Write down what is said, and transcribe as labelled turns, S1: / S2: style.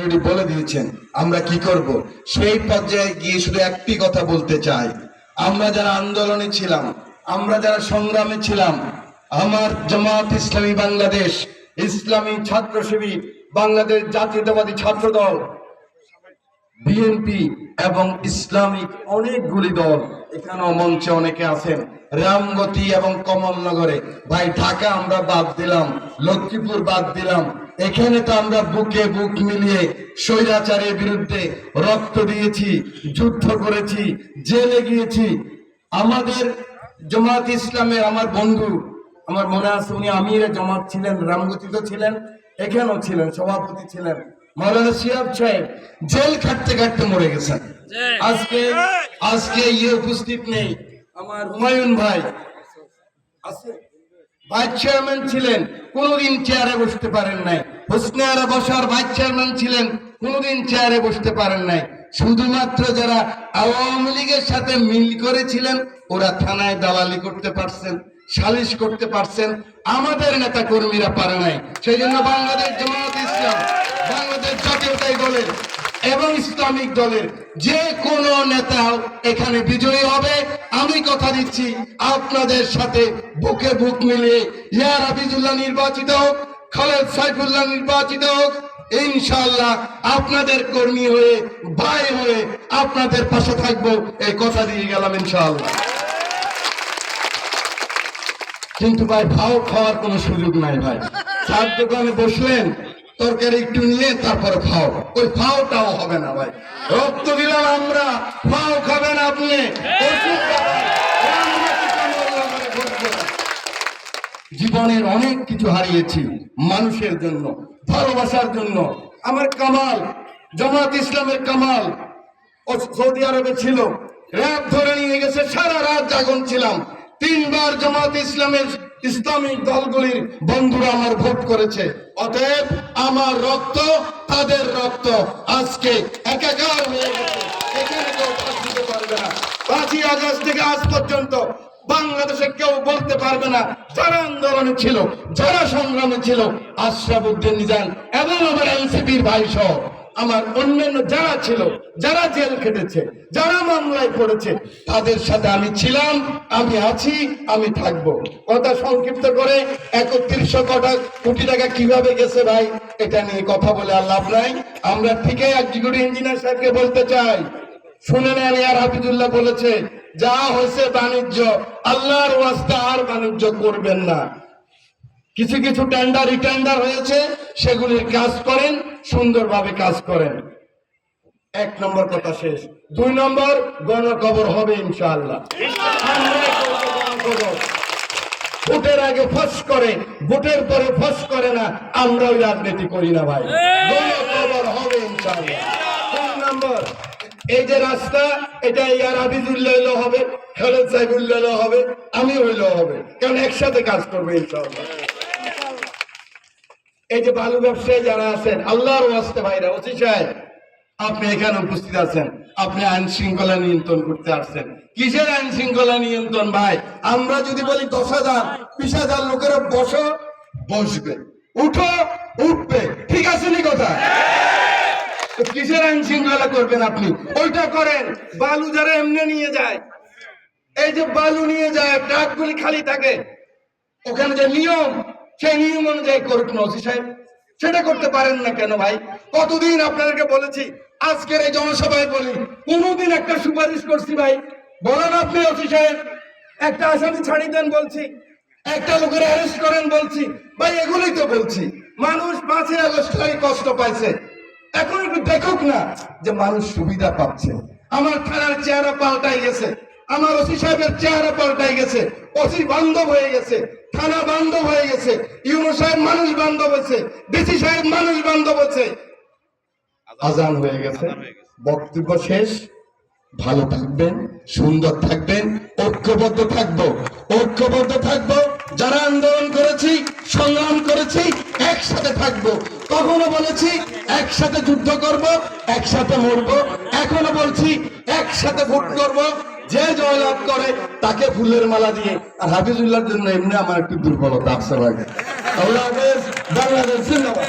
S1: Already বলে দিয়েছেন আমরা কি করব। সেই পর্যায়ে গিয়ে শুধু একটি কথা বলতে চাই, আমরা যারা আন্দোলনে ছিলাম, আমরা যারা সংগ্রামে ছিলাম, আমার জামাত ইসলামী বাংলাদেশ, ইসলামী ছাত্র শিবির, বাংলাদেশ জাতীয়তাবাদী ছাত্র দল, বিএনপি এবং ইসলামিক অনেকগুলি দল, এখানেও মঞ্চে অনেকে আছেন, রামগতি এবং কমলনগরে, ভাই ঢাকা আমরা বাদ দিলাম, লক্ষ্মীপুর বাদ দিলাম, এখানে তো আমরা বুকে বুক মিলিয়ে স্বৈরাচারের বিরুদ্ধে রক্ত দিয়েছি, যুদ্ধ করেছি, জেলে গিয়েছি। আমাদের জামাত ইসলামের আমার বন্ধু, আমার মনে আছে উনি আমিরে জামাত ছিলেন, রামগতিতে ছিলেন, এখানেও ছিলেন, সভাপতি ছিলেন, মৌলানা শিহাব সাহেব জেল খাটতে খাটতে মরে গেছেন। আজকে উপস্থিত নেই আমার হুমায়ুন ভাই, ভাইস চেয়ারম্যান ছিলেন, কোনোদিন চেয়ারে বসতে পারেন নাই। হোসনে আরা বসার ভাইস চেয়ারম্যান ছিলেন, কোনোদিন চেয়ারে বসতে পারেন নাই। শুধুমাত্র যারা আওয়ামী লীগের সাথে মিল করেছিলেন ওরা থানায় দালালি করতে পারছেন, সালিশ করতে পারছেন, আমাদের নেতা কর্মীরা পারে নাই। সেই জন্য বাংলাদেশ জামাত ইসলাম, বাংলাদেশ জাতীয়তাবাদী দলের এবং ইসলামিক দলের যে কোনো নেতা এখানে বিজয়ী হবে। আমি কথা দিচ্ছি আপনাদের সাথে বুকে বুক মিলিয়ে ইয়া হাফিজুল্লাহ নির্বাচিত হোক, খালেদ সাইফুল্লাহ নির্বাচিত হোক, ইনশাআল্লাহ আপনাদের কর্মী হয়ে, ভাই হয়ে আপনাদের পাশে থাকবো, এই কথা দিয়ে গেলাম ইনশাআল্লাহ। কিন্তু ভাই ভাও খাওয়ার কোনো সুযোগ নাই ভাই। চার দোকানে বসলেন, তরকারি একটু নিয়ে তারপরে খাও, ওই খাওয়াটাও হবে না ভাই। রক্ত দিলাম আমরা, খাও খাবেন আপনি। জীবনের অনেক কিছু হারিয়েছি মানুষের জন্য, ভালোবাসার জন্য। আমার কামাল, জামাত ইসলামের কামাল ও সৌদি আরবে ছিল, র‍্যাব ধরে নিয়ে গেছে, সারা রাত জাগন ছিলাম। 3 বার জামাত ইসলামের ইসলামিক দলগুলির বন্ধুরা আমার ভোট করেছে, অতএব আমার রক্ত তাদের রক্ত আজকে একাকার হয়ে গেছে, এখানে কেউ বাদ দিতে পারবে না। 5ই আগস্ট থেকে আজ পর্যন্ত বাংলাদেশে কেউ বলতে পারবে না যারা আন্দোলনে ছিল, যারা সংগ্রামে ছিল, আশরাফ উদ্দিন নিজাম এবং আমার এনসিপির ভাই সহ আমার অন্যান্য যারা ছিল, যারা জেল খেটেছে, যারা মামলায় পড়েছে, তাদের সাথে আমি ছিলাম, আমি আছি, আমি থাকবো। কথা সংক্ষিপ্ত করে 3100 কোটি টাকা কিভাবে গেছে ভাই, এটা নিয়ে কথা বলে আর লাভ নাই। আমরা ঠিকই এক্সিকিউটিভ ইঞ্জিনিয়ার সাহেবকে বলতে চাই, শুনে নেন, আর হাফিজুল্লাহ বলেছে যা হয়েছে বাণিজ্য, আল্লাহর ওয়াস্তে আর বাণিজ্য করবেন না। কিছু কিছু টেন্ডার রিটেন্ডার হয়েছে, সেগুলির কাজ করেন, সুন্দরভাবে কাজ করেন। 1 নম্বর কথা শেষ। 2 নম্বর, গণকবর হবে ইনশাআল্লাহ। ভোটের আগে ফস করে, ভোটের পরে ফস করে না, আমরা ওই রাজনীতি করি না ভাই। গণকবর হবে ইনশাআল্লাহ। 3 নম্বর, এই যে রাস্তা, এটা ইয়ার হাফিজুল্লাহ হবে, খালেদ সাইফুল্লাহ হবে, আমি হইলেও হবে, কারণ একসাথে কাজ করবে ইনশাআল্লাহ। এই যে বালু ব্যবসায়ী যারা আছেন, আল্লাহর ওয়াস্তে ভাইরা, ওসি সাহেব আপনি এখানে উপস্থিত আছেন, আপনি আইন শৃঙ্খলা নিয়ন্ত্রণ করতে আসছেন। কিসের আইন শৃঙ্খলা নিয়ন্ত্রণ ভাই? আমরা যদি বলি 10,000 20,000 লোকেরা বসো, বসবে, উঠো, উঠবে, ঠিক আছে নি কথা? কিসের আইন শৃঙ্খলা করবেন আপনি? ওইটা করেন। বালু যারা এমনি নিয়ে যায়, এই যে বালু নিয়ে যায়, ট্রাকগুলি খালি থাকে, ওখানে যে নিয়ম, সেই নিয়ম অনুযায়ী করুক না ওসি সাহেব। সেটা করতে পারেন না কেন ভাই? কতদিন আপনাদেরকে বলেছি, আজকের এই জনসভায় বলি, কোনদিন একটা সুপারিশ করছি ভাই? বলেন আপনি ওসি সাহেব, একটা আসামি ছাড়ি দেন বলছি, একটা লোকের অ্যারেস্ট করেন বলছি ভাই, এগুলোই তো বলছি। মানুষ 5ই আগস্ট কষ্ট পাইছে, এখন একটু দেখুক না যে মানুষ সুবিধা পাচ্ছে। আমার থানার চেহারা পাল্টাই গেছে, আমার ওসি সাহেবের চেহারা পাল্টাই গেছে, ওসি বান্ধব হয়ে গেছে, থানা বান্ধব হয়ে গেছে, ইউনো সাহেব মানুষ বান্ধব হয়েছে, ডিসি সাহেব মানুষ বান্ধব হয়েছে। আজান হয়ে গেছে, বক্তব্য শেষ। ভালো থাকবেন, সুন্দর থাকবেন, ঐক্যবদ্ধ থাকবো, ঐক্যবদ্ধ থাকবো। যারা আন্দোলন করেছি, সংগ্রাম করেছি, একসাথে থাকবো। কখনো বলেছি একসাথে যুদ্ধ করব, একসাথে মরবো, এখনো বলছি একসাথে ভোট করব। যে জয়লাভ করে তাকে ফুলের মালা দিয়ে। আর হাফিজুল্লাহর জন্য এমনি আমার একটু দুর্বলতা আছে ভাই। আল্লাহ হাফেজ, বাংলাদেশ জিন্দাবাদ।